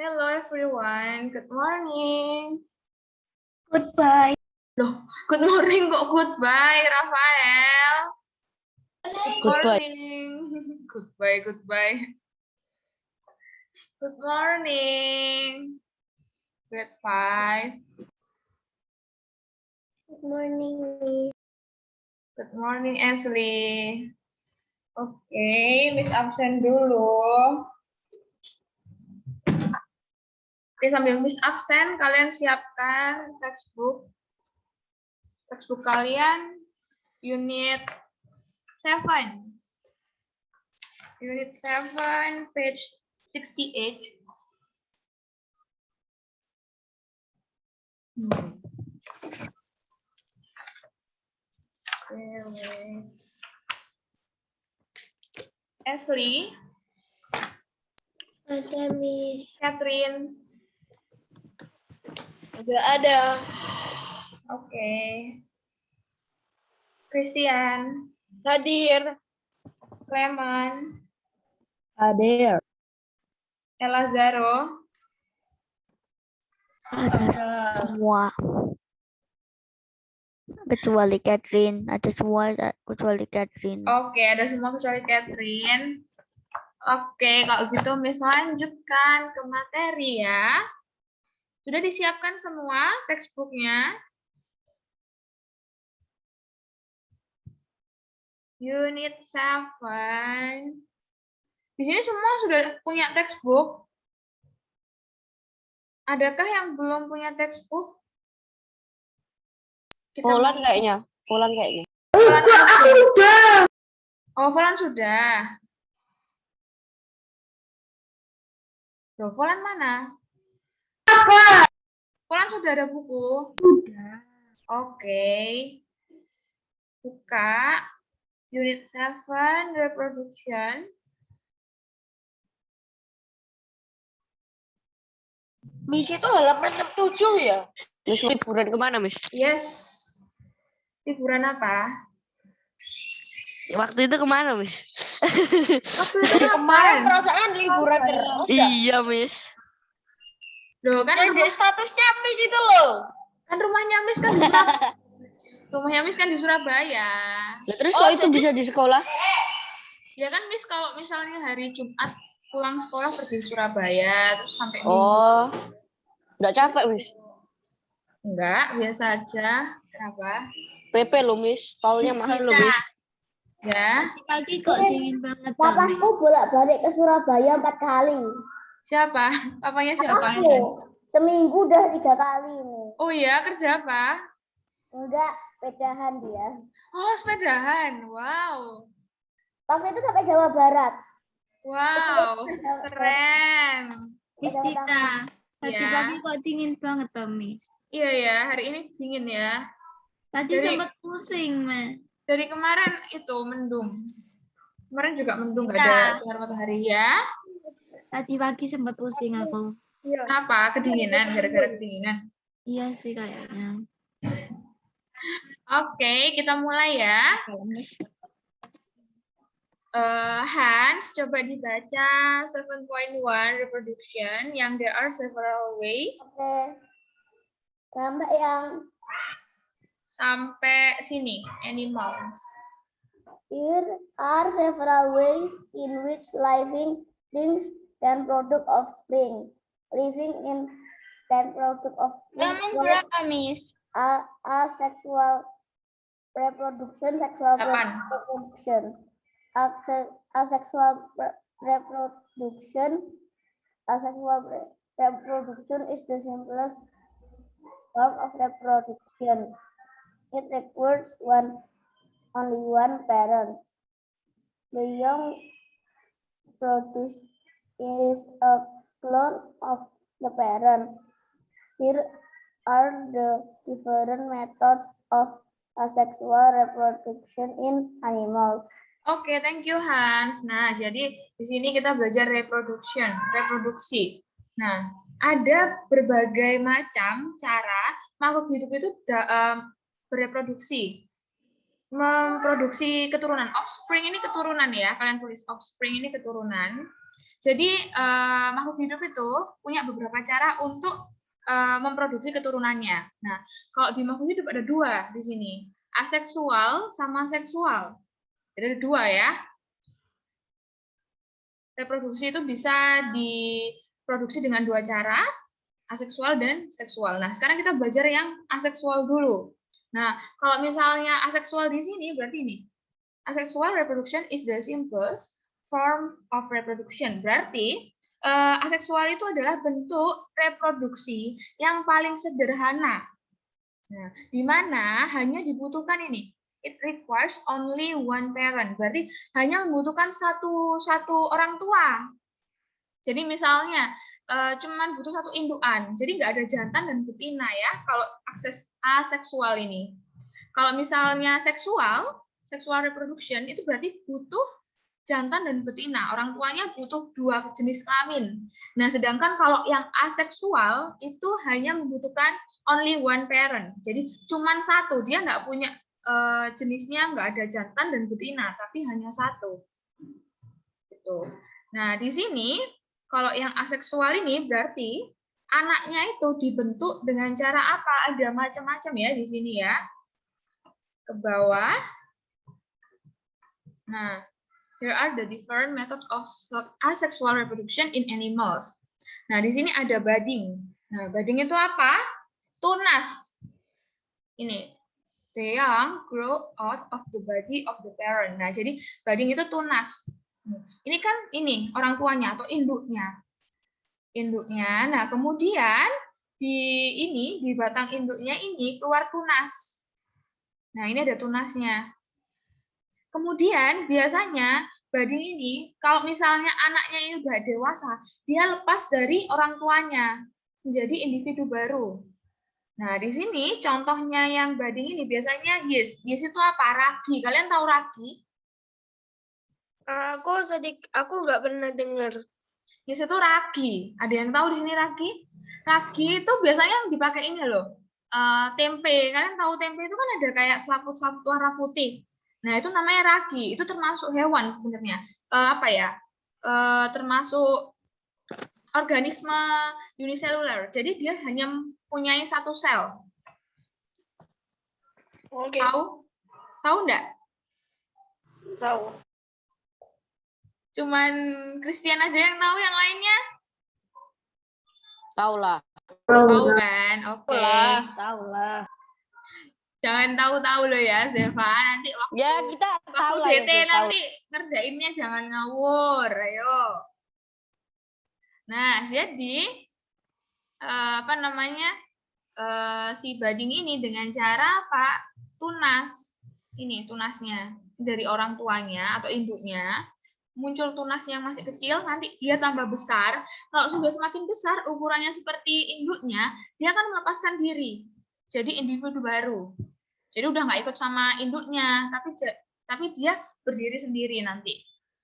Hello everyone, good morning. Goodbye. Loh, good morning kok goodbye, Rafael. Good Goodbye. morning. Goodbye. Good morning. Grade 5. Good morning, Miss. Good morning, Ashley. Oke, Miss absen dulu. Oke, sambil Miss absen, kalian siapkan textbook kalian unit 7. Unit 7, page 68. Ashley, Ada, Miss. Catherine. Udah ada. Oke. Christian, Hadir. Clement, Hadir. Elazaro, Ada. Semua kecuali Catherine, ada semua kecuali Catherine. Oke, ada semua kecuali Catherine. Oke, kalau gitu Miss lanjutkan ke materi ya. Sudah disiapkan semua textbooknya? Unit 7. Di sini semua sudah punya textbook? Adakah yang belum punya textbook? Volan kayaknya. Volan sudah. Oh, Volan sudah. Loh, Volan mana? Volan sudah ada buku? Sudah. Oke. Buka unit 7 reproduction. Miss itu halaman 7 ya? Miss liburan kemana, Miss? Yes. Liburan apa? Waktu itu kemana, Miss? Waktu itu Dari kemarin kapan? perasaan liburan terus. Iya, Miss. Loh, kan Yang di statusnya Miss itu loh. rumahnya Miss kan di Surabaya. Rumahnya Miss kan di Surabaya. Nah, terus Oh, kok itu jadi- bisa di sekolah? Ya kan Miss kalau misalnya hari Jumat pulang sekolah pergi Surabaya terus sampai Minggu. Oh. Nggak capek, Miss. Enggak, biasa aja. Kenapa? PP lo, Miss. Tolnya mahal lo, Miss. Ya. Pagi kok dingin banget. Papaku bolak-balik ke Surabaya 4 kali. Siapa? Papanya siapa? Papaku seminggu udah 3 kali ini. Oh iya, kerja apa? Enggak, pedahan dia. Oh, sepedahan. Wow. Waktu itu sampai Jawa Barat. Wow, keren. Miss Jawa Tita, Tengah. tadi Ya. pagi kok dingin banget toh, Miss. Iya ya, hari ini dingin ya. Tadi Jadi- sempat pusing, Mas. Dari kemarin itu mendung. Kemarin juga mendung, nggak Iya. ada sinar matahari ya. Tadi pagi sempat pusing aku. Kenapa? Kedinginan, gara-gara kedinginan. Iya sih kayaknya. Oke, kita mulai ya. Hans, coba dibaca 7.1 reproduction yang there are several way Oke. Sampai yang sampai sini, animals. here are several ways in which living things can produce offspring. Living in can produce offspring. Miss? Asexual reproduction, sexual 8. reproduction. Asexual reproduction is the simplest form of reproduction. It requires only one parent. The young produce is a clone of the parent. Here are the different methods of asexual reproduction in animals. Oke, thank you Hans. Nah, jadi di sini kita belajar reproduksi. Nah, ada berbagai macam cara makhluk hidup itu bereproduksi. Memproduksi keturunan. Offspring ini keturunan ya, kalian tulis offspring ini keturunan. Jadi makhluk hidup itu punya beberapa cara untuk memproduksi keturunannya. Nah, kalau di makhluk hidup ada dua di sini, aseksual sama seksual. Jadi ada dua ya. Reproduksi itu bisa diproduksi dengan dua cara, aseksual dan seksual. Nah, sekarang kita belajar yang aseksual dulu. Nah, kalau misalnya aseksual di sini berarti ini. Asexual reproduction is the simplest form of reproduction. Berarti aseksual itu adalah bentuk reproduksi yang paling sederhana. Nah, di mana hanya dibutuhkan ini. It requires only one parent. Berarti hanya membutuhkan satu orang tua. Jadi misalnya cuman butuh satu indukan. Jadi nggak ada jantan dan betina ya kalau aseksual ini. Kalau misalnya seksual reproduction itu berarti butuh jantan dan betina. Orang tuanya butuh dua jenis kelamin. Nah, sedangkan kalau yang aseksual itu hanya membutuhkan only one parent. Jadi cuman satu, dia nggak punya jenisnya, nggak ada jantan dan betina, tapi hanya satu. Gitu. Nah, di sini kalau yang aseksual ini berarti anaknya itu dibentuk dengan cara apa? Ada macam-macam ya di sini ya. Ke bawah. Nah, here are the different methods of asexual reproduction in animals. Nah, di sini ada budding. Nah, budding itu apa? Tunas. Ini, the young grow out of the body of the parent. Nah, jadi budding itu tunas. Ini kan ini orang tuanya atau induknya. Induknya. Nah, kemudian di batang induknya ini keluar tunas. Nah, ini ada tunasnya. Kemudian biasanya budding ini, kalau misalnya anaknya ini udah dewasa, dia lepas dari orang tuanya, menjadi individu baru. Nah, di sini contohnya yang budding ini biasanya yeast. Yeast itu apa? Ragi. Kalian tahu ragi? Aku nggak pernah dengar. Yeast itu ragi. Ada yang tahu di sini ragi? Ragi itu biasanya yang dipakai ini loh. Tempe. Kalian tahu tempe itu kan ada kayak selaput-selaput warna putih. Nah, itu namanya ragi. Itu termasuk hewan sebenarnya. Termasuk organisme uniseluler. Jadi dia hanya mempunyai satu sel. Oke. Tahu? Tahu enggak? Tahu. Cuman Christian aja yang tahu, yang lainnya? Tahu lah. Tahu kan? Oke. Tahu lah. Jangan tahu-tahu loh ya, Zeva. Nanti Ya, kita tahu lah ya. DT nanti ngerjainnya jangan ngawur. Ayo. Nah, jadi si budding ini dengan cara apa? Tunas. Ini tunasnya dari orang tuanya atau induknya. Muncul tunas yang masih kecil, nanti dia tambah besar. Kalau sudah semakin besar, ukurannya seperti induknya, dia akan melepaskan diri. Jadi individu baru. Jadi udah nggak ikut sama induknya, tapi dia berdiri sendiri nanti.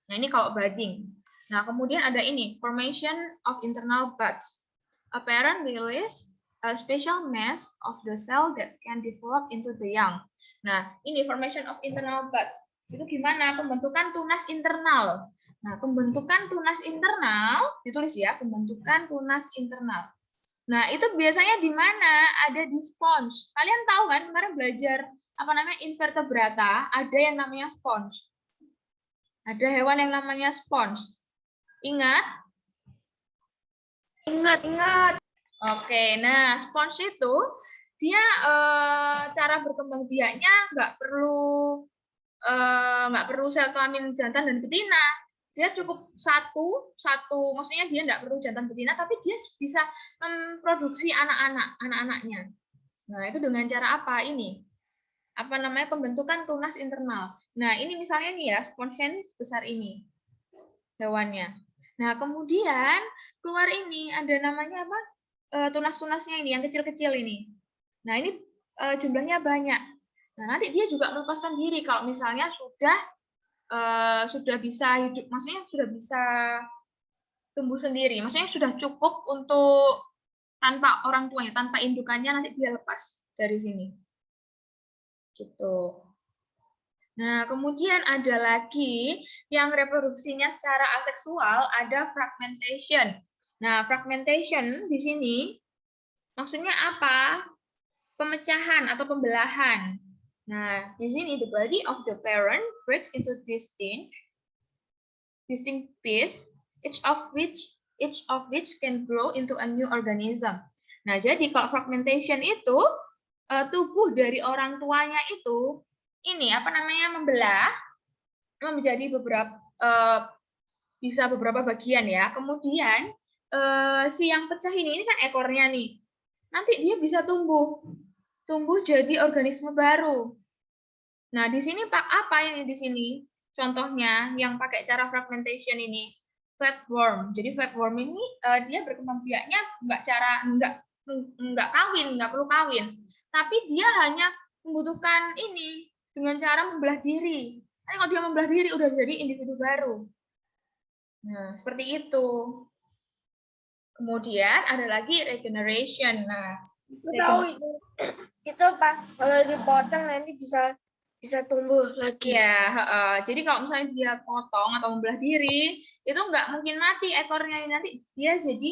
Nah, ini kalau budding. Nah, kemudian ada ini, formation of internal buds. A parent release a special mass of the cell that can develop into the young. Nah, ini formation of internal buds. Itu gimana? Pembentukan tunas internal. Nah, pembentukan tunas internal, ditulis ya, pembentukan tunas internal. Nah, itu biasanya di mana? Ada di sponge. Kalian tahu kan, kemarin belajar invertebrata, ada yang namanya sponge. Ada hewan yang namanya sponge. Ingat? Ingat. Oke, nah sponge itu dia cara berkembang biaknya nggak perlu sel kelamin jantan dan betina. Dia cukup satu, maksudnya dia nggak perlu jantan betina, tapi dia bisa memproduksi anak-anaknya. Nah, itu dengan cara apa ini? Pembentukan tunas internal. Nah, ini misalnya nih ya, sponge-nya ini sebesar ini hewannya. Nah, kemudian keluar ini ada namanya apa? Tunas-tunasnya ini yang kecil-kecil ini. Nah, ini jumlahnya banyak. Nah, nanti dia juga melepaskan diri kalau misalnya sudah bisa hidup, maksudnya sudah bisa tumbuh sendiri. Maksudnya sudah cukup untuk tanpa orang tuanya, tanpa indukannya, nanti dia lepas dari sini. Gitu. Nah, kemudian ada lagi yang reproduksinya secara aseksual, ada fragmentation. Nah, fragmentation di sini maksudnya apa? Pemecahan atau pembelahan. Nah, di sini the body of the parent breaks into distinct pieces, each of which can grow into a new organism. Nah, jadi kalau fragmentation itu tubuh dari orang tuanya itu ini apa namanya membelah menjadi beberapa bisa beberapa bagian ya. Kemudian si yang pecah ini kan ekornya nih. Nanti dia bisa tumbuh jadi organisme baru. Nah, di sini Pak apa ini di sini? Contohnya yang pakai cara fragmentation ini flatworm. Jadi flatworm ini dia berkembang biaknya nggak kawin, nggak perlu kawin. Tapi dia hanya membutuhkan ini dengan cara membelah diri. Nanti kalau dia membelah diri udah jadi individu baru. Nah, seperti itu. Kemudian ada lagi regeneration. Nah, Tahu itu Pak, kalau dipotong nanti bisa tumbuh lagi. ya, jadi kalau misalnya dia potong atau membelah diri, itu nggak mungkin mati ekornya, nanti dia jadi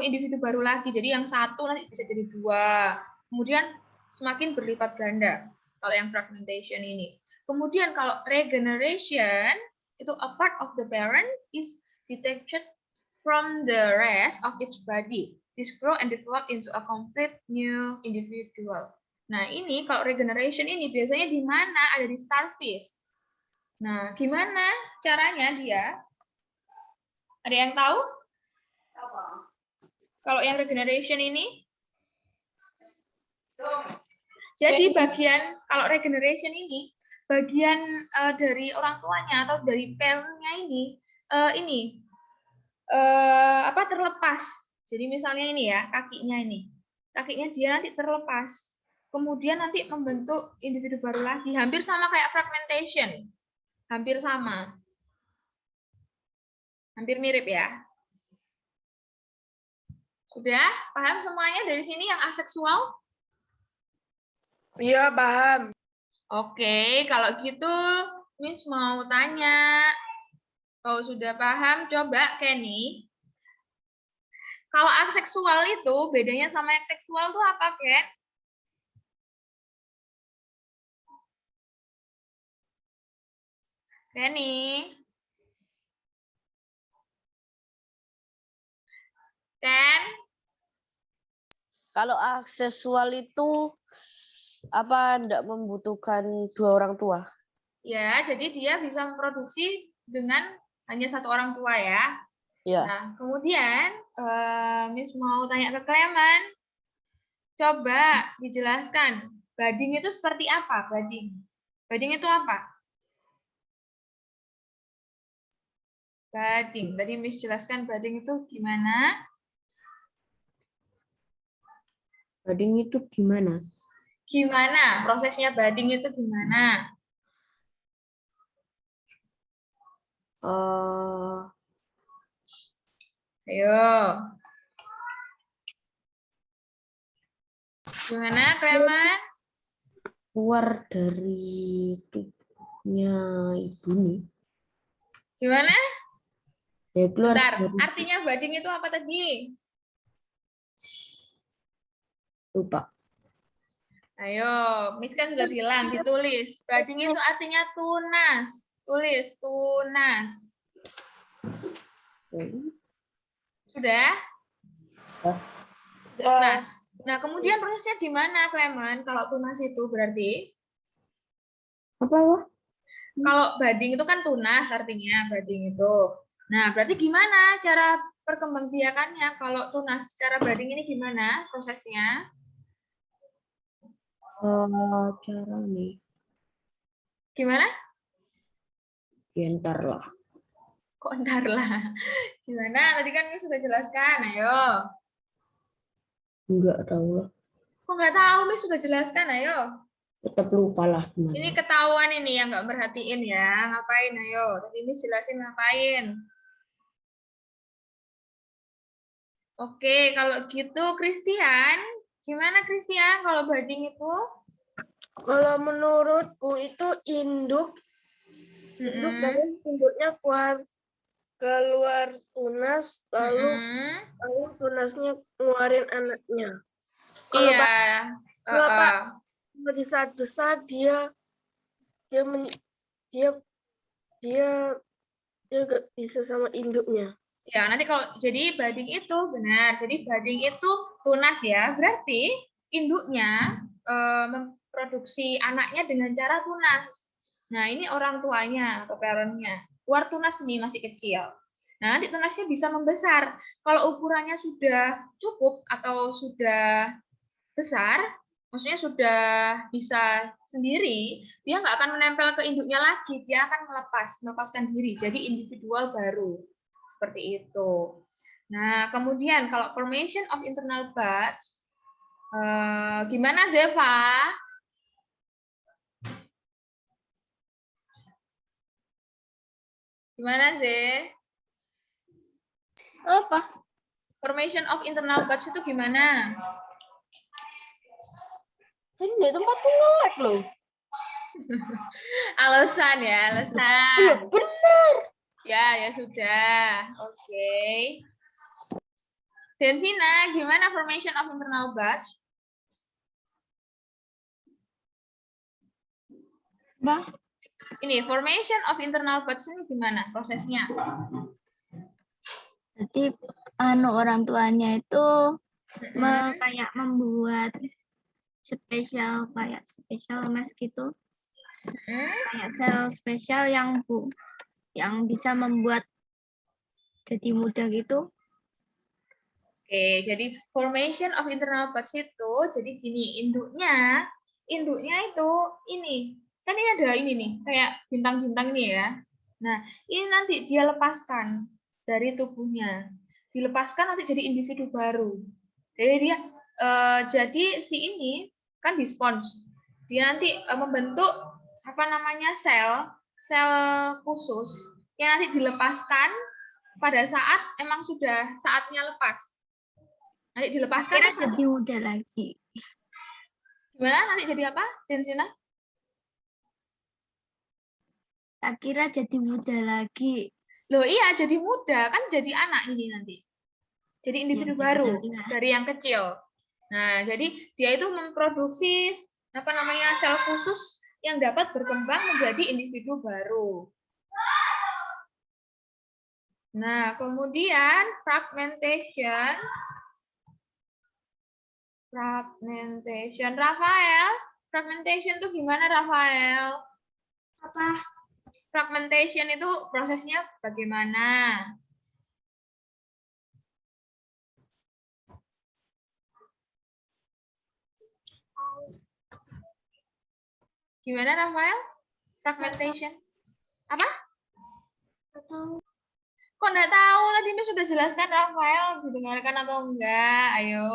individu baru lagi. Jadi yang satu nanti bisa jadi dua. Kemudian semakin berlipat ganda kalau yang fragmentation ini. Kemudian kalau regeneration itu a part of the parent is detached from the rest of its body. This grow and develop into a complete new individual. Nah, ini kalau regeneration ini biasanya di mana? Ada di starfish. Nah, gimana caranya dia? Ada yang tahu? Kalau yang regeneration ini? Jadi bagian kalau regeneration ini bagian dari orang tuanya atau dari parentnya ini terlepas. Jadi misalnya ini ya kakinya dia nanti terlepas. Kemudian nanti membentuk individu baru lagi, hampir sama kayak fragmentation, hampir sama, hampir mirip ya. Sudah paham semuanya dari sini yang aseksual? Iya, paham. Oke, kalau gitu Miss mau tanya. Kalau sudah paham, coba Kenny. Kalau aseksual itu bedanya sama yang seksual itu apa, Ken? Kenny? Ken? Kalau aksesual itu apa enggak membutuhkan dua orang tua? Ya, jadi dia bisa memproduksi dengan hanya satu orang tua ya. Ya. Nah, kemudian Miss mau tanya ke Clement. Coba dijelaskan, budding itu seperti apa, budding? Budding itu apa? Budding. Tadi Miss jelaskan budding itu gimana? Budding itu gimana? Gimana? Prosesnya budding itu gimana? Ayo. Gimana, Clement? Keluar dari tubuhnya ibu nih. Gimana? Ya, keluar Bentar, dari artinya budding itu apa tadi? lupa. Ayo, Miss kan sudah bilang, ditulis. Budding itu artinya tunas. Tulis, tunas. Sudah? Tunas. Nah, kemudian prosesnya gimana, Clement? Kalau tunas itu berarti? Apa? Kalau budding itu kan tunas artinya, budding itu. Nah, berarti gimana cara perkembangbiakannya? Kalau tunas secara budding ini gimana prosesnya? Cara nih. Gimana? Ya, ntar lah. Kok ntar lah? Gimana? Tadi kan Miss sudah jelaskan. Ayo. Enggak tahu lah. Kok nggak tahu? Miss sudah jelaskan. Ayo. Tetap lupa lah gimana. Ini ketahuan ini yang nggak merhatiin ya. Ngapain? Ayo. Tadi Miss jelasin ngapain. Oke, kalau gitu Christian. Gimana Christian kalau budding itu? Kalau menurutku itu induk Mm-mm. terus induknya keluar tunas, lalu Mm-mm. tunasnya ngeluarin anaknya. Kalau Iya. pas Uh-uh. di saat besar dia nggak bisa sama induknya. Ya, nanti kalau jadi bading itu benar. Jadi bading itu tunas ya. Berarti induknya memproduksi anaknya dengan cara tunas. Nah, ini orang tuanya atau parentnya. Keluar tunas nih masih kecil. Nah, nanti tunasnya bisa membesar. Kalau ukurannya sudah cukup atau sudah besar, maksudnya sudah bisa sendiri, dia nggak akan menempel ke induknya lagi. Dia akan melepaskan diri. Jadi individual baru. Seperti itu. Nah, kemudian kalau formation of internal buds, gimana Zeva? Gimana Ze? Apa? Formation of internal buds itu gimana? Ini di tempat tuh nge-lag loh. Alasan ya, alasan. Bener. Ya sudah. Oke. Densina, gimana formation of internal buds? Bah, Ini formation of internal buds ini gimana prosesnya? jadi orang tuanya itu Mm-mm. kayak membuat spesial mask gitu, Mm-mm. kayak sel spesial yang bisa membuat jadi mudah gitu. Oke, jadi formation of internal buds itu jadi gini, induknya itu ini. Kan ini ada ini nih, kayak bintang-bintang nih ya. Nah, ini nanti dia lepaskan dari tubuhnya. Dilepaskan nanti jadi individu baru. Jadi dia jadi si ini kan di spons. Dia nanti membentuk apa namanya sel khusus yang nanti dilepaskan pada saat emang sudah saatnya lepas. Nanti dilepaskan Kira terus jadi mudah lagi. gimana? Nanti jadi apa, Jensina? Tak kira jadi mudah lagi. Loh iya, jadi muda kan jadi anak ini nanti. Jadi individu Ya, baru benar. dari yang kecil. Nah, jadi dia itu memproduksi apa namanya sel khusus yang dapat berkembang menjadi individu baru. Nah, kemudian fragmentation. Rafael, fragmentation itu gimana, Rafael? Apa? Fragmentation itu prosesnya bagaimana? Gimana, Rafael? Fragmentation? Apa? Kok enggak tahu? Tadi Miss sudah jelaskan, Rafael. Didengarkan atau enggak? Ayo.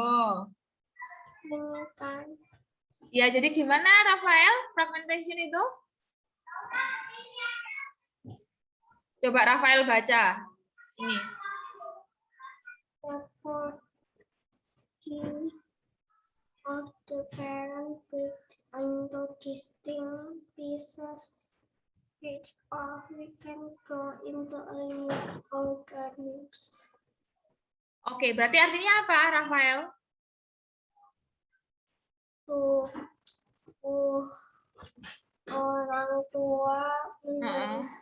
Dengarkan. Ya, jadi gimana, Rafael? Fragmentation itu? Coba Rafael baca. Ini. Of the parent into distinct pieces which we can grow into a new organism. Oke, berarti artinya apa, Rafael? Orang tua menjadi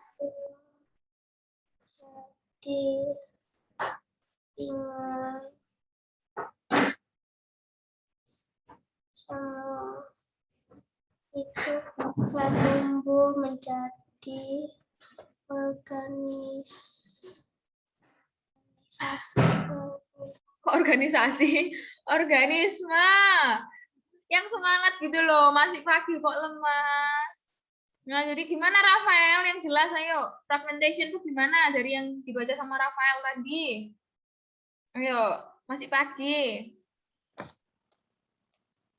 ingat semua itu bisa tumbuh menjadi Organisasi, organisme. Yang semangat gitu loh, masih pagi kok lemas. Nah, jadi gimana Rafael? Yang jelas, ayo. Fragmentation itu gimana dari yang dibaca sama Rafael tadi? Ayo, masih pagi.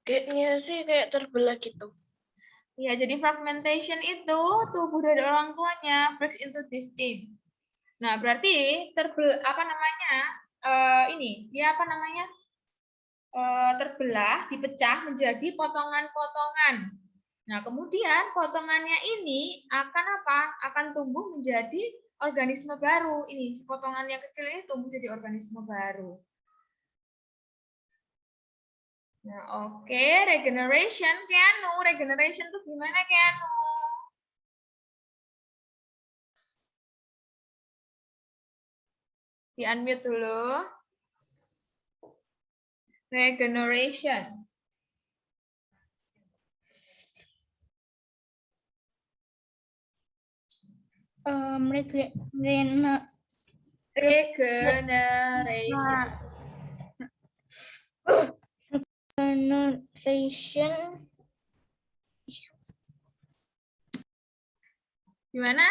Kayaknya sih kayak terbelah gitu. Ya, jadi fragmentation itu tubuh dari orang tuanya breaks into distinct. Nah, berarti terbelah, dipecah menjadi potongan-potongan. Nah, kemudian potongannya ini akan apa? Akan tumbuh menjadi organisme baru. Ini potongan yang kecil ini tumbuh jadi organisme baru. Nah, oke, regeneration, Keanu. Regeneration itu gimana, Keanu? Di-unmute dulu. Regeneration. Regeneration. Regeneration Gimana?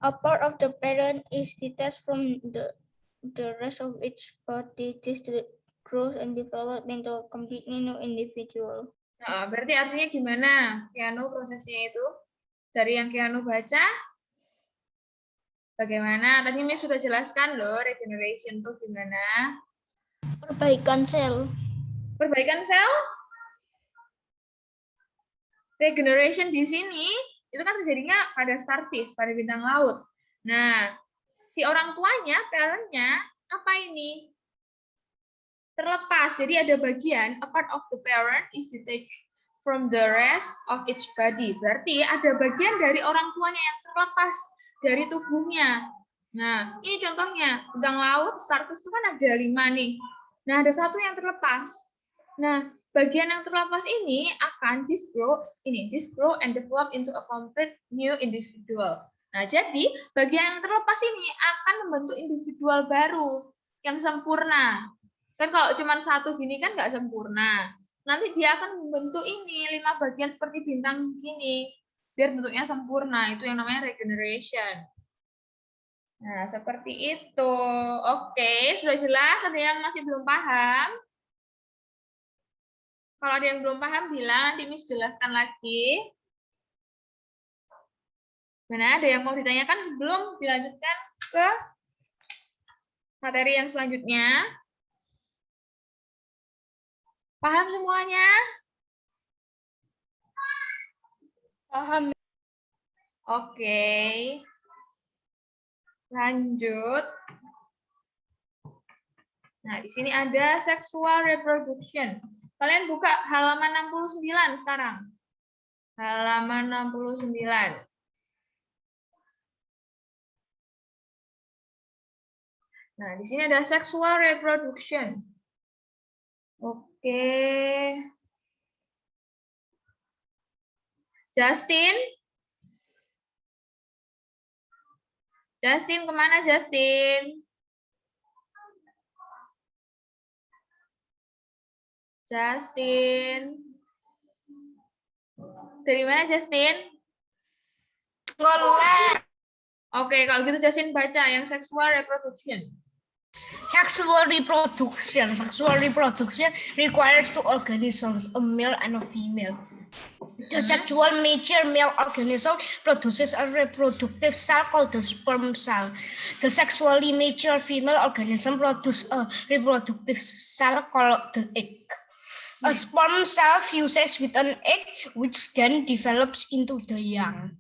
a part of the parent is detached from the rest of its body. This grows and develop into a completely new individual. Nah, berarti artinya gimana, Keanu, prosesnya itu? Dari yang Keanu baca, bagaimana? Tadi Miss sudah jelaskan loh, regeneration itu gimana? Perbaikan sel. Perbaikan sel? Regeneration di sini itu kan terjadinya pada starfish, pada bintang laut. Nah, si orang tuanya, parent-nya, apa ini? Terlepas. Jadi ada bagian, a part of the parent is detached from the rest of its body. Berarti ada bagian dari orang tuanya yang terlepas dari tubuhnya. Nah, ini contohnya. Bintang laut, starfish itu kan ada 5 nih. Nah, ada satu yang terlepas. Nah, bagian yang terlepas ini akan disgrow and develop into a complete new individual. Nah, jadi bagian yang terlepas ini akan membentuk individual baru yang sempurna. Kan kalau cuma satu gini kan nggak sempurna. Nanti dia akan membentuk ini 5 bagian seperti bintang gini, biar bentuknya sempurna. Itu yang namanya regeneration. Nah, seperti itu. Oke, sudah jelas? Ada yang masih belum paham? Kalau ada yang belum paham, bilang, nanti Miss jelaskan lagi. Mana ada yang mau ditanyakan sebelum dilanjutkan ke materi yang selanjutnya? Paham semuanya? Paham. Oke. Lanjut. Nah, di sini ada sexual reproduction. Kalian buka halaman 69 sekarang. Halaman 69. Nah, di sini ada sexual reproduction. Oke. Justin? Justin, kemana Justin? Justin. Dari mana Justin? Oke, kalau gitu Justin baca yang sexual reproduction. Sexual reproduction requires two organisms, a male and a female. The sexual mature male organism produces a reproductive cell called the sperm cell. The sexually mature female organism produces a reproductive cell called the egg. A sperm cell fuses with an egg, which then develops into the young.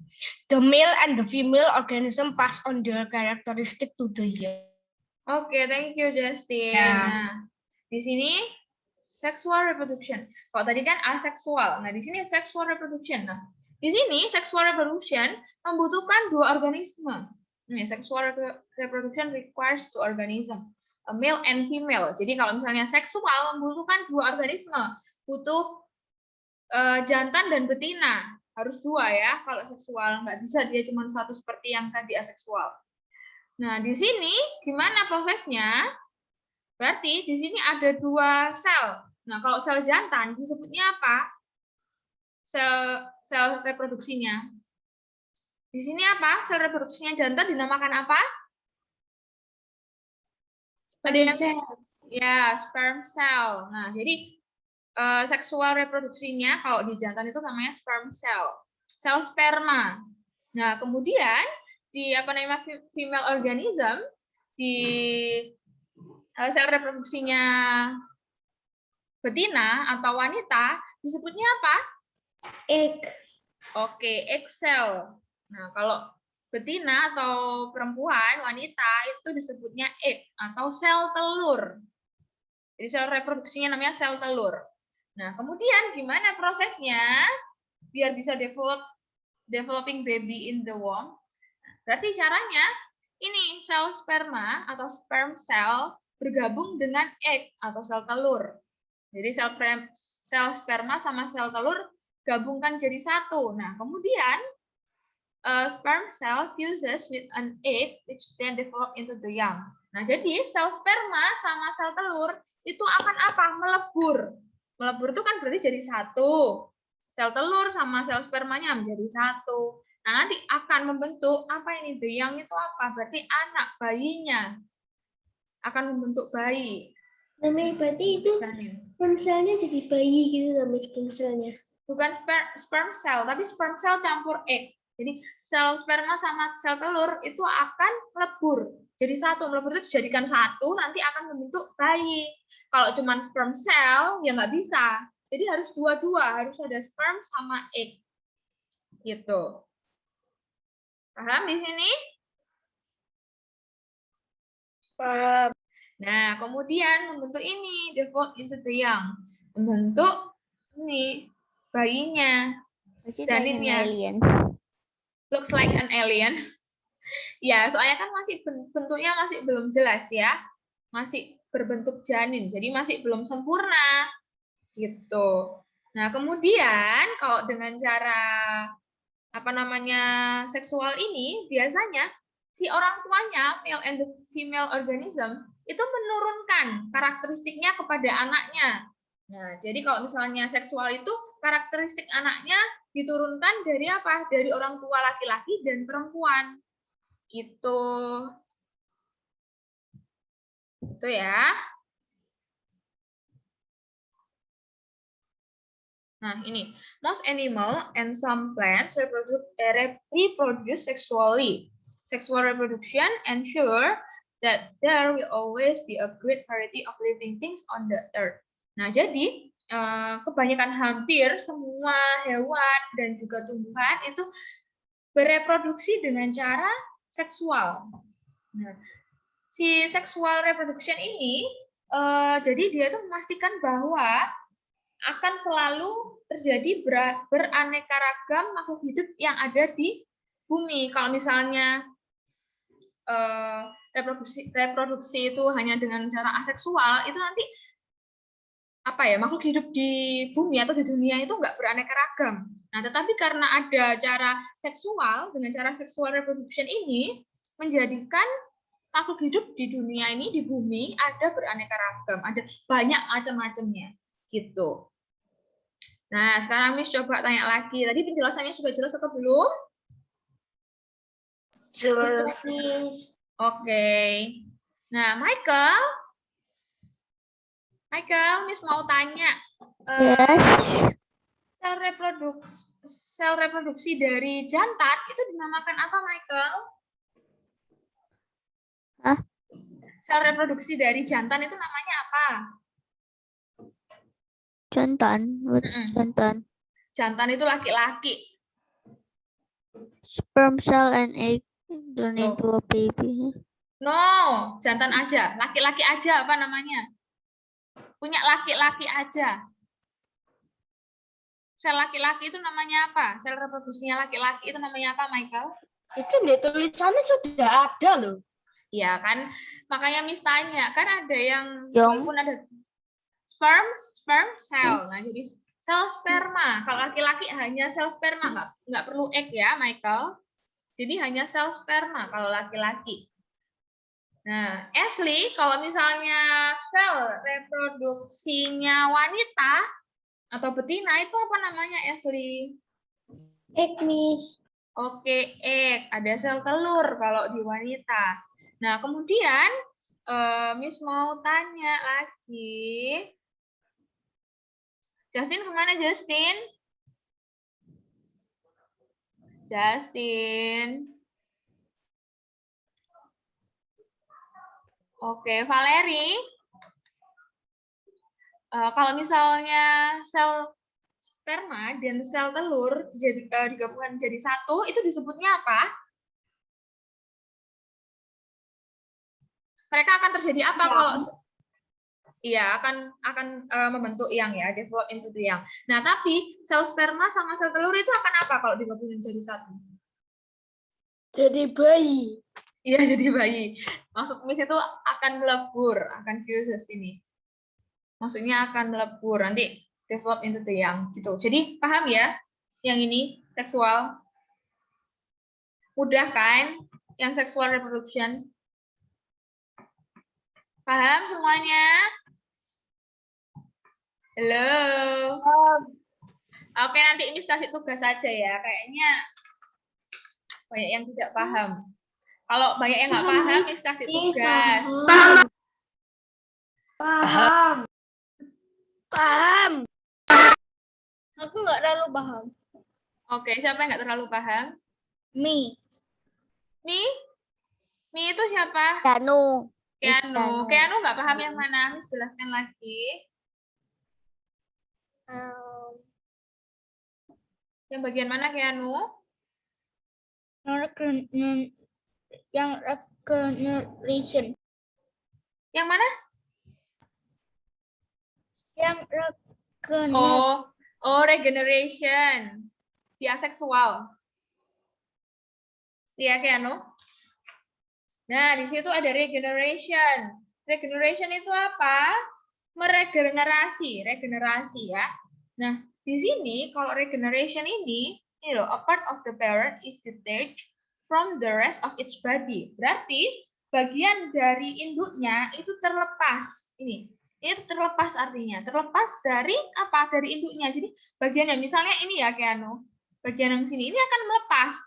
The male and the female organism pass on their characteristic to the young. Oke, thank you Justin. Ya. Nah, di sini sexual reproduction. Kalau tadi kan aseksual. Nah, di sini sexual reproduction. Nah, di sini sexual reproduction membutuhkan 2 organisme. Nih, sexual reproduction requires 2 organism, a male and female. Jadi kalau misalnya seksual membutuhkan 2 organisme, butuh jantan dan betina. Harus 2 ya. Kalau seksual nggak bisa dia cuma satu seperti yang tadi aseksual. Nah, di sini gimana prosesnya? Berarti di sini ada 2 sel. Nah, kalau sel jantan disebutnya apa? Sel reproduksinya. Di sini apa? Sel reproduksinya jantan dinamakan apa? Ada yang ya, sperm cell. Nah, jadi seksual reproduksinya kalau di jantan itu namanya sperm cell. Sel sperma. Nah, kemudian di female organism, di sel reproduksinya betina atau wanita disebutnya apa? Egg. Oke, egg cell. Nah, kalau betina atau perempuan, wanita itu disebutnya egg atau sel telur. Jadi sel reproduksinya namanya sel telur. Nah, kemudian gimana prosesnya biar bisa developing baby in the womb? Berarti caranya ini sel sperma atau sperm cell bergabung dengan egg atau sel telur. Jadi sel sperma sama sel telur gabungkan jadi satu. Nah, kemudian sperm cell fuses with an egg which then develop into the young. Nah, jadi sel sperma sama sel telur itu akan apa? Melebur. Melebur itu kan berarti jadi satu. Sel telur sama sel spermanya menjadi satu. Nah, nanti akan membentuk apa ini? The young itu apa? Berarti anak bayinya akan membentuk bayi. Namanya berarti itu sperm cell-nya jadi bayi gitu namanya sperm cell-nya. Bukan sperm cell, tapi sperm cell campur egg. Jadi sel sperma sama sel telur itu akan melebur. Jadi satu, melebur itu dijadikan satu, nanti akan membentuk bayi. Kalau cuma sperm cell, ya nggak bisa. Jadi harus dua-dua, harus ada sperm sama egg. Gitu. Paham di sini? Paham. Nah, kemudian membentuk ini, develop into the young. Membentuk ini, bayinya, Pasti like an janinnya. alien. Looks like an alien. Ya, soalnya kan masih bentuknya masih belum jelas ya. Masih berbentuk janin, jadi masih belum sempurna. Gitu. Nah, kemudian kalau dengan cara seksual ini biasanya si orang tuanya, male and the female organism, itu menurunkan karakteristiknya kepada anaknya. Nah, jadi kalau misalnya seksual itu karakteristik anaknya diturunkan dari apa? Dari orang tua laki-laki dan perempuan. Gitu. Itu ya. Nah, ini. Most animal and some plants reproduce sexually. Sexual reproduction ensure that there will always be a great variety of living things on the earth. Nah, jadi kebanyakan hampir semua hewan dan juga tumbuhan itu bereproduksi dengan cara seksual. Nah, si sexual reproduction ini jadi dia itu memastikan bahwa akan selalu terjadi beraneka ragam makhluk hidup yang ada di bumi. Kalau misalnya reproduksi itu hanya dengan cara aseksual, itu nanti makhluk hidup di bumi atau di dunia itu nggak beraneka ragam. Nah, tetapi karena ada cara seksual, dengan cara sexual reproduction ini menjadikan makhluk hidup di dunia ini, di bumi, ada beraneka ragam, ada banyak macam-macamnya, gitu. Nah, sekarang Miss coba tanya lagi. Tadi penjelasannya sudah jelas atau belum? Jelas. Oke. Nah, Michael, Miss mau tanya. Yes. Sel reproduksi dari jantan itu dinamakan apa, Michael? Hah? Sel reproduksi dari jantan itu namanya apa? Jantan. What's jantan? Jantan itu laki-laki. Sperm cell and egg turn into a baby. No, jantan aja. Laki-laki aja apa namanya? Punya laki-laki aja. Sel laki-laki itu namanya apa? Sel reproduksinya laki-laki itu namanya apa, Michael? Itu di tulisannya sudah ada loh. Ya kan, makanya Miss tanya, kan ada yang Yang walaupun ada sperm cell. Nah, jadi sel sperma. Kalau laki-laki hanya sel sperma, nggak perlu egg ya, Michael. Jadi hanya sel sperma kalau laki-laki. Nah, Ashley, kalau misalnya sel reproduksinya wanita atau betina itu apa namanya, Ashley? Egg, Miss. Oke, egg. Ada sel telur kalau di wanita. Nah, kemudian Miss mau tanya lagi. Justin kemana, Justin? Justin. Oke, Valerie. Kalau misalnya sperma dan sel telur digabungkan jadi satu, itu disebutnya apa? Mereka akan terjadi apa kalau iya akan membentuk yang ya, develop into the young. Nah, tapi sel sperma sama sel telur itu akan apa kalau digabungin jadi satu? Jadi bayi. Iya, jadi bayi. Maksud Miss itu akan melebur, akan fuses ini. Maksudnya akan melebur, nanti develop into the young gitu. Jadi paham ya? Yang ini seksual. Mudah kan? Yang sexual reproduction. Paham semuanya? Halo. Oke, nanti Miss kasih tugas saja ya. Kayaknya banyak yang tidak paham. Kalau banyak yang nggak paham, Miss kasih tugas. Paham. Aku nggak terlalu paham. Oke, siapa yang nggak terlalu paham? Mi. Mi itu siapa? Keanu. Miss Keanu. Keanu nggak paham yang mana? Miss jelaskan lagi. Yang bagian mana Keanu? Yang regeneration. Yang mana? Yang regeneration. Oh, regeneration. Di aseksual. Iya, Keanu? Nah, di situ ada regeneration. Regeneration itu apa? Meregenerasi, regenerasi ya. Nah, di sini kalau regeneration ini loh, a part of the parent is detached from the rest of its body. Berarti bagian dari induknya itu terlepas. Ini terlepas artinya, terlepas dari apa? Dari induknya. Jadi bagian yang misalnya ini ya Keanu, bagian yang sini ini akan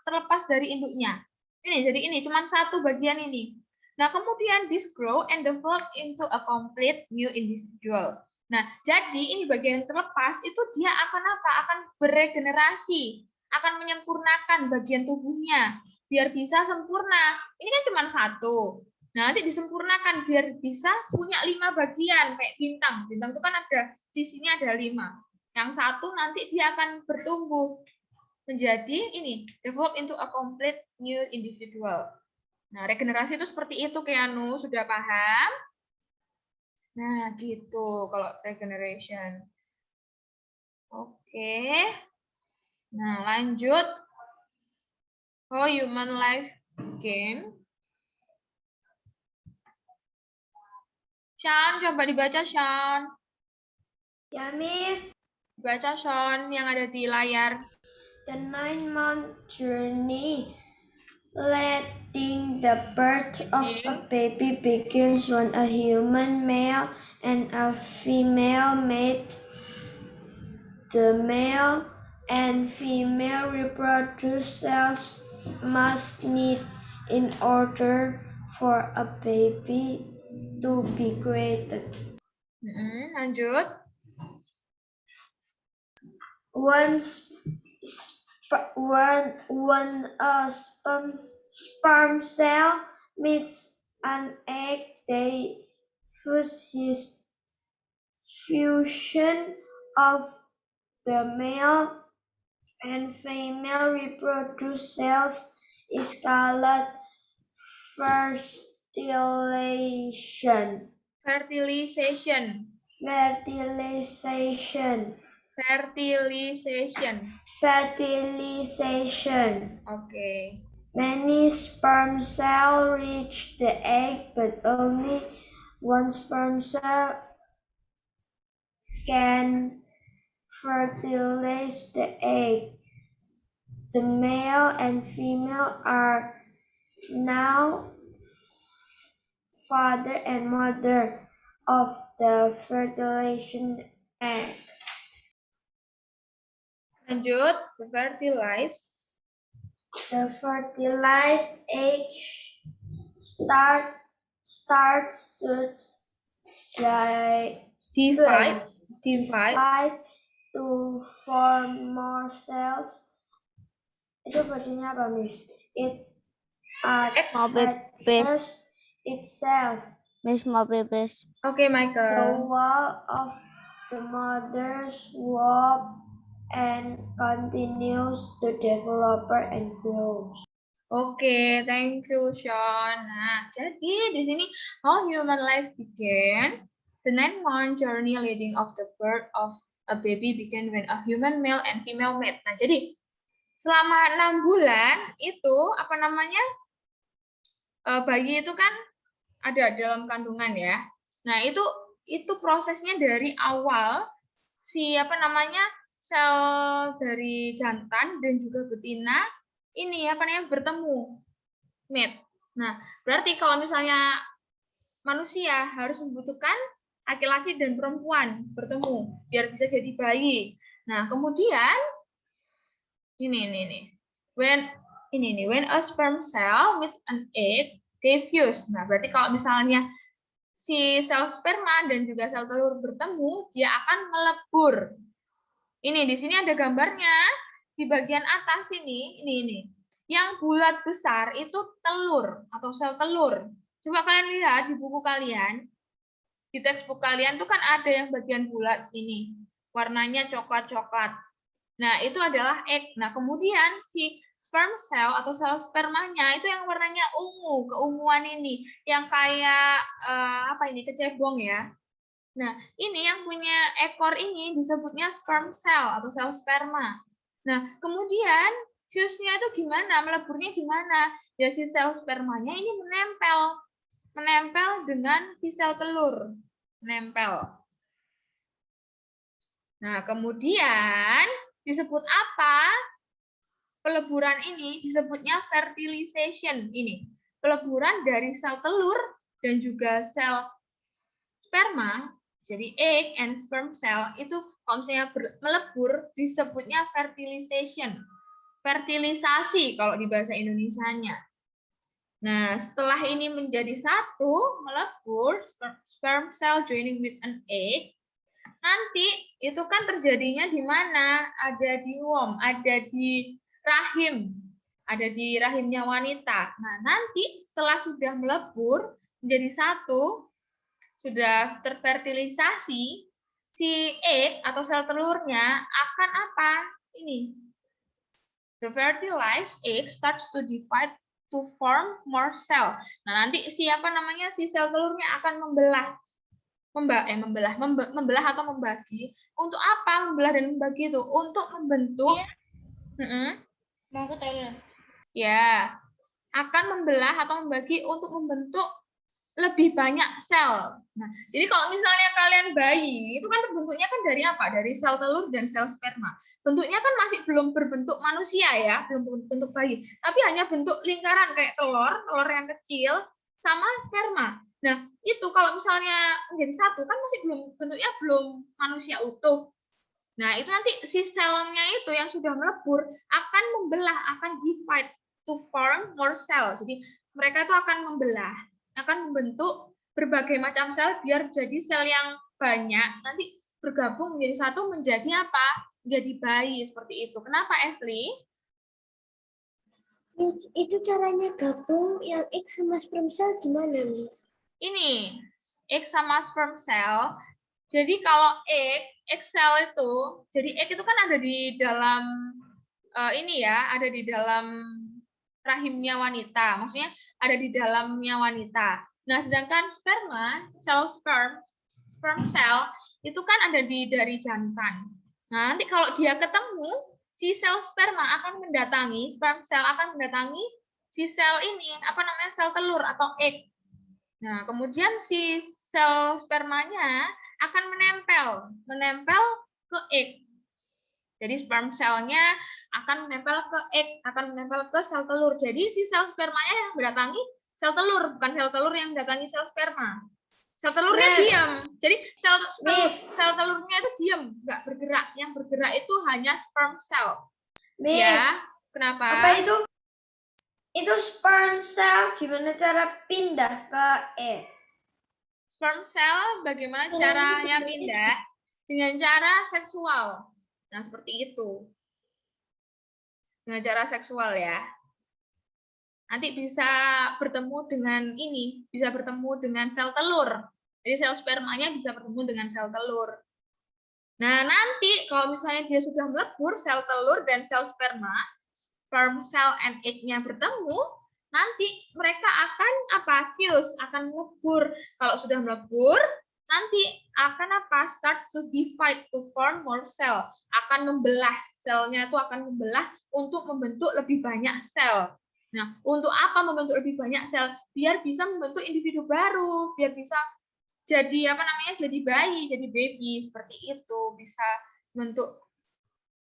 terlepas dari induknya. Jadi ini cuma satu bagian ini. Nah, kemudian this grow and develop into a complete new individual. Nah, jadi ini bagian yang terlepas itu dia akan apa? Akan beregenerasi, akan menyempurnakan bagian tubuhnya biar bisa sempurna. Ini kan cuma satu. Nah, nanti disempurnakan biar bisa punya 5 bagian kayak bintang. Bintang itu kan ada sisinya ada 5. Yang satu nanti dia akan bertumbuh menjadi ini, develop into a complete new individual. Nah, regenerasi itu seperti itu, Keanu. Sudah paham? Nah, gitu kalau regeneration. Oke. Nah, lanjut. How human life begin. Sean, coba dibaca, Sean. Ya, Miss. Baca, Sean, yang ada di layar. The 9-month journey leading the birth of a baby begins when a human male and a female mate. The male and female reproductive cells must meet in order for a baby to be created. Lanjut. When a sperm cell meets an egg, they fuse. His fusion of the male and female reproductive cells is called fertilization. Fertilization. Fertilization. Fertilization. Fertilization. Oke. Many sperm cells reach the egg, but only one sperm cell can fertilize the egg. The male and female are now father and mother of the fertilization egg. Lanjut, fertilize. The fertilized egg starts to Divide to form more cells. Itu bacanya apa, Miss? It attaches itself. Miss mau pipis. Oke, The Michael. wall of the mother's womb and continues to develop and grow. Oke, thank you, Sean. Nah, jadi di sini how human life began. The 9-month journey leading of the birth of a baby began when a human male and female met. Nah, jadi selama 6 bulan itu apa namanya bayi itu kan ada dalam kandungan ya. Nah, itu prosesnya dari awal si apa namanya sel dari jantan dan juga betina ini apa namanya bertemu mate. Nah, berarti kalau misalnya manusia harus membutuhkan laki-laki dan perempuan bertemu biar bisa jadi bayi. Nah, kemudian ini when a sperm cell meets an egg, they fuse. Nah, berarti kalau misalnya si sel sperma dan juga sel telur bertemu, dia akan melebur. Ini di sini ada gambarnya di bagian atas ini. Yang bulat besar itu telur atau sel telur. Coba kalian lihat di buku kalian, di textbook kalian tuh kan ada yang bagian bulat ini, warnanya coklat-coklat. Nah, itu adalah egg. Nah, kemudian si sperm cell atau sel spermanya itu yang warnanya ungu, keunguan ini, yang kayak kecebong ya. Nah, ini yang punya ekor ini disebutnya sperm cell atau sel sperma. Nah, kemudian fuse-nya itu gimana? Meleburnya gimana? Ya si sel spermanya ini menempel dengan si sel telur. Menempel. Nah, kemudian disebut apa? Peleburan ini disebutnya fertilization ini. Peleburan dari sel telur dan juga sel sperma, jadi egg and sperm cell itu kalau misalnya melebur disebutnya fertilization. Fertilisasi kalau di bahasa Indonesianya. Nah, setelah ini menjadi satu, melebur, sperm cell joining with an egg, nanti itu kan terjadinya di mana? Ada di womb, ada di rahim, ada di rahimnya wanita. Nah, nanti setelah sudah melebur menjadi satu, sudah terfertilisasi, si egg atau sel telurnya akan apa? Ini. The fertilized egg starts to divide to form more cell. Nah, nanti si sel telurnya akan membelah atau membagi. Untuk apa membelah dan membagi itu? Untuk membentuk Mau ke toilet. ya, akan membelah atau membagi untuk membentuk lebih banyak sel. Nah, jadi kalau misalnya kalian bayi, itu kan terbentuknya kan dari apa? Dari sel telur dan sel sperma. Bentuknya kan masih belum berbentuk manusia ya, belum berbentuk bayi. Tapi hanya bentuk lingkaran kayak telur yang kecil sama sperma. Nah, itu kalau misalnya menjadi satu kan masih bentuknya belum manusia utuh. Nah, itu nanti si selnya itu yang sudah melebur akan membelah, akan divide to form more cell. Jadi mereka itu akan membelah, akan membentuk berbagai macam sel biar jadi sel yang banyak, nanti bergabung menjadi satu menjadi apa? Menjadi bayi seperti itu. Kenapa, Ashley? Miss, itu caranya gabung yang egg sama sperm cell gimana, Miss? Ini, egg sama sperm cell. Jadi kalau egg cell itu, jadi egg itu kan ada di dalam ada di dalam rahimnya wanita, maksudnya ada di dalamnya wanita. Nah, sedangkan sperma, sperm cell itu kan ada dari jantan. Nah, nanti kalau dia ketemu, si sel sperma akan mendatangi, sperm cell akan mendatangi si sel ini, sel telur atau egg. Nah, kemudian si sel spermanya akan menempel ke egg. Jadi sperm cell-nya akan menempel ke egg, akan menempel ke sel telur. Jadi si sel spermanya yang mendatangi sel telur, bukan sel telur yang mendatangi sel sperma. Sel telurnya diam. Jadi sel telurnya itu diam, nggak bergerak. Yang bergerak itu hanya sperm cell. Miss, Ya, kenapa? apa itu? Itu sperm cell gimana cara pindah ke egg? Sperm cell bagaimana caranya pindah? Dengan cara seksual. Nah, seperti itu. Dengan cara seksual ya. Nanti bisa bertemu dengan bisa bertemu dengan sel telur. Jadi sel spermanya bisa bertemu dengan sel telur. Nah, nanti kalau misalnya dia sudah melebur, sel telur dan sel sperma, sperm cell and egg-nya bertemu, nanti mereka akan fuse, akan melebur. Kalau sudah melebur, nanti akan start to divide to form more cell, akan membelah, selnya itu akan membelah untuk membentuk lebih banyak sel. Nah, untuk apa membentuk lebih banyak sel? Biar bisa membentuk individu baru, biar bisa jadi jadi bayi, jadi baby, seperti itu, bisa membentuk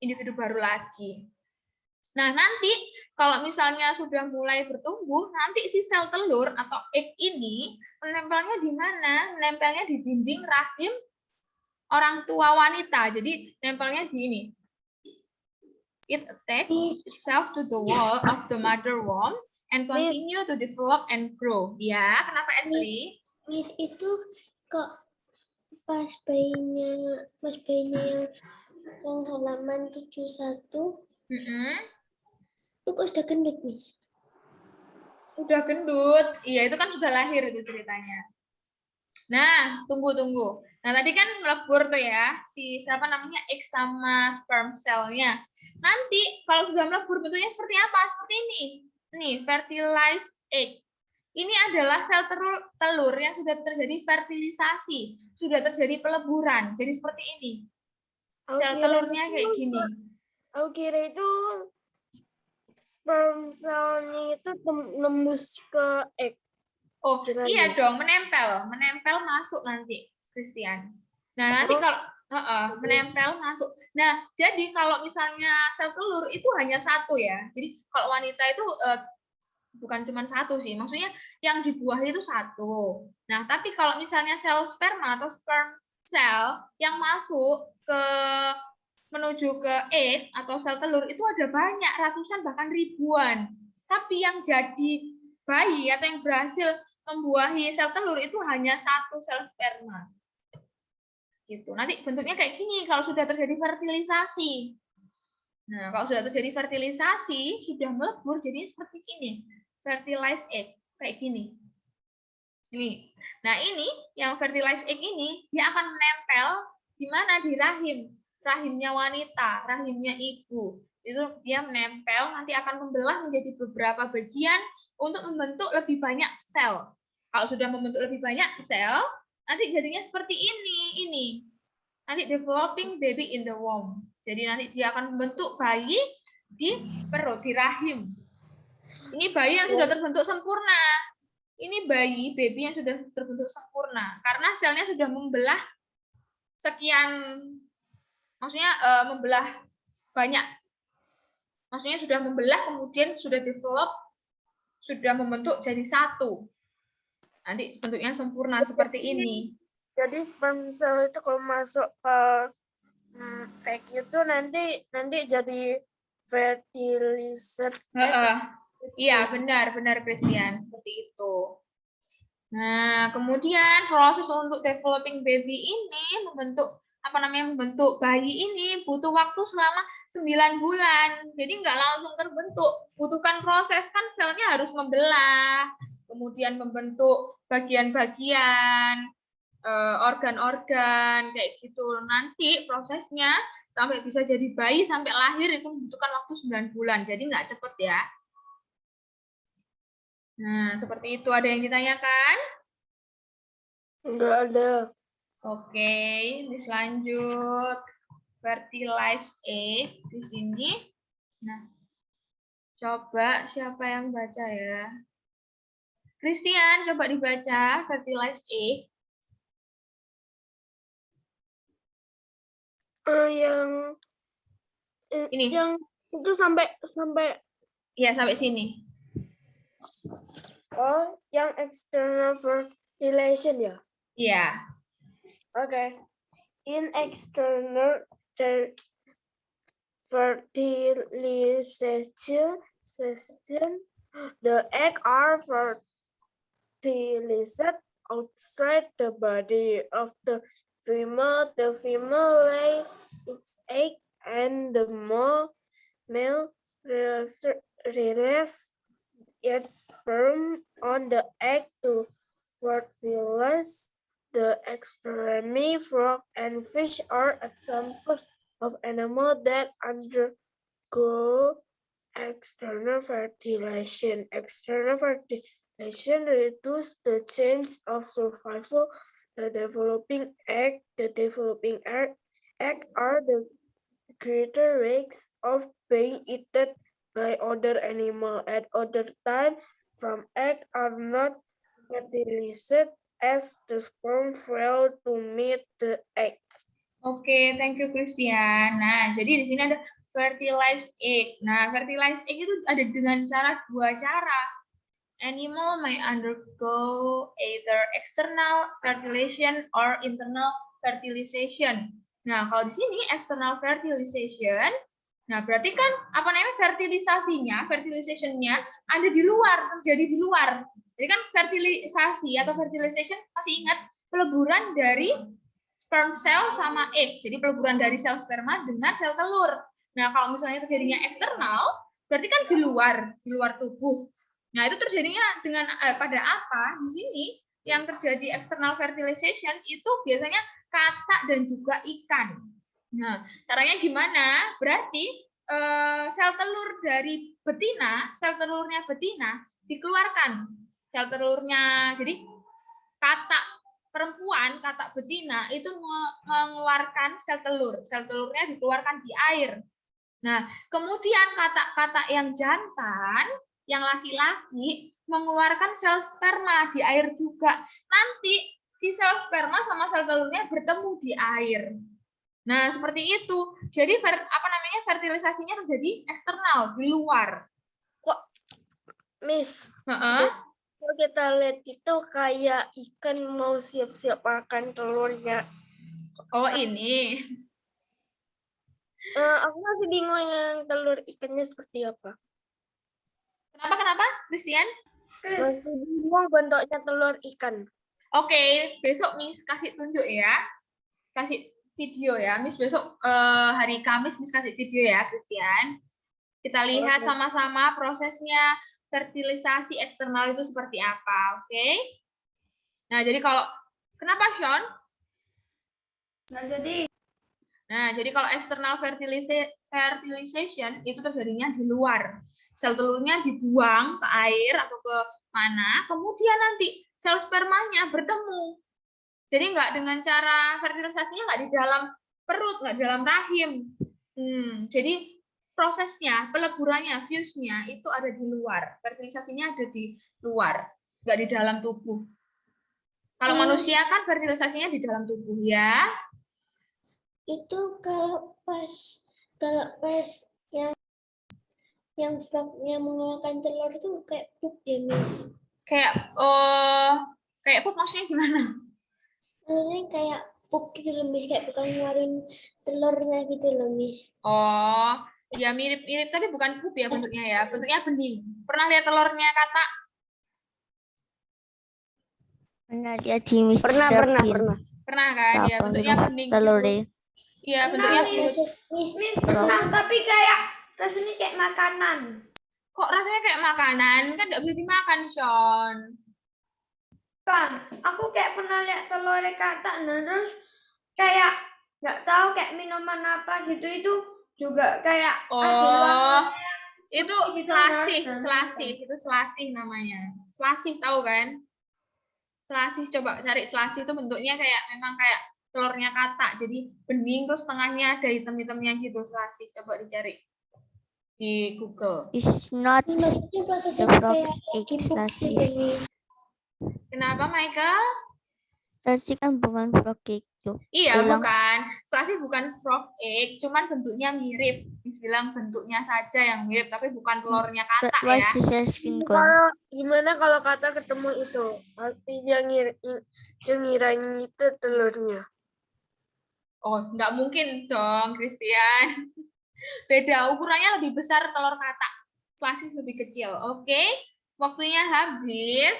individu baru lagi. Nah, nanti kalau misalnya sudah mulai bertumbuh, nanti si sel telur atau egg ini menempelnya di mana? Menempelnya di dinding rahim orang tua wanita. Jadi nempelnya di ini. It attach itself to the wall of the mother womb and continue to develop and grow. Ya, kenapa Ashley? Miss, itu kok pas bayinya yang halaman 71 itu kok sudah gendut, Miss? Udah gendut. Iya, itu kan sudah lahir itu ceritanya. Nah, tunggu. Nah, tadi kan melebur tuh ya, si egg sama sperm cell-nya. Nanti kalau sudah melebur bentuknya seperti apa? Seperti ini. Nih, fertilized egg. Ini adalah sel telur yang sudah terjadi fertilisasi, sudah terjadi peleburan. Jadi seperti ini. Sel telurnya kayak gini. Aku kira itu sperm cell-nya itu nembus ke egg. Oh, iya dong, menempel masuk nanti, Christian. Nah, nanti kalau menempel masuk. Nah, jadi kalau misalnya sel telur itu hanya satu ya. Jadi kalau wanita itu bukan cuma satu sih, maksudnya yang di buah itu satu. Nah, tapi kalau misalnya sel sperma atau sperm cell yang masuk menuju ke egg atau sel telur itu ada banyak, ratusan bahkan ribuan. Tapi yang jadi bayi atau yang berhasil membuahi sel telur itu hanya satu sel sperma. Gitu. Nanti bentuknya kayak gini kalau sudah terjadi fertilisasi. Nah, kalau sudah terjadi fertilisasi, sudah melebur jadi seperti ini. Fertilized egg kayak gini. Ini. Nah, ini yang fertilized egg ini dia akan menempel di mana? Di rahim. Rahimnya wanita, rahimnya ibu. Itu dia menempel, nanti akan membelah menjadi beberapa bagian untuk membentuk lebih banyak sel. Kalau sudah membentuk lebih banyak sel, nanti jadinya seperti ini. Nanti developing baby in the womb. Jadi nanti dia akan membentuk bayi di perut, di rahim. Ini bayi yang sudah terbentuk sempurna. Ini bayi, baby yang sudah terbentuk sempurna. Karena selnya sudah membelah sekian, maksudnya membelah banyak. Maksudnya sudah membelah, kemudian sudah develop, sudah membentuk jadi satu. Nanti bentuknya sempurna seperti ini. Jadi sperm cell itu kalau masuk ke egg itu nanti jadi fertilized. Iya, benar Christian, seperti itu. Nah, kemudian proses untuk developing baby ini membentuk bayi ini butuh waktu selama 9 bulan. Jadi nggak langsung terbentuk, butuhkan proses, kan selnya harus membelah, kemudian membentuk bagian-bagian, organ-organ kayak gitu. Nanti prosesnya sampai bisa jadi bayi sampai lahir itu membutuhkan waktu 9 bulan. Jadi nggak cepet ya. Nah, seperti itu. Ada yang ditanyakan? Enggak ada. Oke, lanjut. Fertilized egg di sini. Nah, coba siapa yang baca ya? Christian, coba dibaca fertilized egg. Yang ini. Yang itu sampai Iya, sampai sini. Oh, yang external fertilization ya? Iya. Okay. In external fertilization, the egg are fertilized outside the body of the female. The female lay its egg and the male releases its sperm on the egg to fertilize the sperm, frog, and and fish are examples of animals that undergo external fertilization. External fertilization reduces the chance of survival. The developing egg are the greater risks of being eaten by other animals. At other time, some eggs are not fertilized as the sperm fail to meet the egg. Oke, thank you Christian. Nah, jadi di sini ada fertilized egg. Nah, fertilized egg itu ada dengan dua cara. Animal may undergo either external fertilization or internal fertilization. Nah, kalau di sini external fertilization, nah berarti kan apa namanya fertilization-nya ada di luar, terjadi di luar. Jadi kan fertilisasi atau fertilization masih ingat peleburan dari sperm cell sama egg. Jadi peleburan dari sel sperma dengan sel telur. Nah, kalau misalnya terjadinya eksternal, berarti kan di luar tubuh. Nah, itu terjadinya dengan pada apa? Di sini yang terjadi external fertilization itu biasanya katak dan juga ikan. Nah, caranya gimana? Berarti sel telur dari betina, sel telurnya betina dikeluarkan. Sel telurnya, jadi katak perempuan, katak betina itu mengeluarkan sel telur. Sel telurnya dikeluarkan di air. Nah, kemudian katak-katak yang jantan, yang laki-laki mengeluarkan sel sperma di air juga. Nanti si sel sperma sama sel telurnya bertemu di air. Nah, seperti itu. Jadi fertilisasinya terjadi eksternal, di luar. Kok, Miss? Kalau kita lihat itu kayak ikan mau siap-siap makan telurnya. Oh, ini. Aku masih bingung yang telur ikannya seperti apa. Kenapa, Christian? Masih bingung bentuknya telur ikan. Oke, besok Miss kasih tunjuk ya. Kasih video ya. Miss besok hari Kamis Miss kasih video ya, Christian. Kita lihat sama-sama prosesnya fertilisasi eksternal itu seperti apa, oke? Nah, jadi kenapa Sean? Nggak jadi. Nah, jadi kalau external fertilization itu terjadinya di luar. Sel telurnya dibuang ke air atau ke mana, kemudian nanti sel spermanya bertemu. Jadi nggak dengan cara fertilisasinya nggak di dalam perut, nggak di dalam rahim. Jadi prosesnya, peleburannya, fuse-nya itu ada di luar. Fertilisasinya ada di luar, nggak di dalam tubuh. Kalau manusia kan fertilisasinya di dalam tubuh ya. Itu kalau pas yang frognya mengeluarkan telur itu kayak pup ya, Miss? Kayak pup maksudnya gimana? Maksudnya kayak pup gitu loh, Miss, kayak bukan ngeluarin telurnya gitu loh, Miss. Oh, ya mirip-mirip tapi bukan pup ya bentuknya ya. Bentuknya bening. Pernah lihat telurnya katak? Pernah lihat di Miss Pernah. Pernah kan? Ya, bentuknya bening. telur Gitu. deh. Iya, bentuknya Miss, Tapi kayak rasanya kayak makanan. Kok rasanya kayak makanan? Kan nggak bisa dimakan, Sean. Kan, aku kayak pernah lihat telur katak, terus kayak nggak tahu kayak minuman apa gitu itu juga kayak ada itu gitu, selasih, itu selasih namanya. Selasih tahu kan? Selasih, coba cari selasih itu bentuknya memang kayak telurnya katak, jadi bening terus tengahnya ada hitam-hitamnya gitu, selasih. Coba dicari di Google. It's not maksudnya prosesnya the kayak frog's egg gitu, selasih. Miss. Kenapa, Michael? Selasih kan bukan frog egg tuh. Iya, Bilang. bukan. Selasih bukan frog egg, cuman bentuknya mirip. Bilang bentuknya saja yang mirip, tapi bukan telurnya katak What's ya. the selasih called? Kalau gimana kalau kata ketemu itu pasti dia ngiranya itu telurnya. Oh, nggak mungkin dong, Christian. Beda, ukurannya lebih besar telur katak. Selasih lebih kecil. Oke, waktunya habis.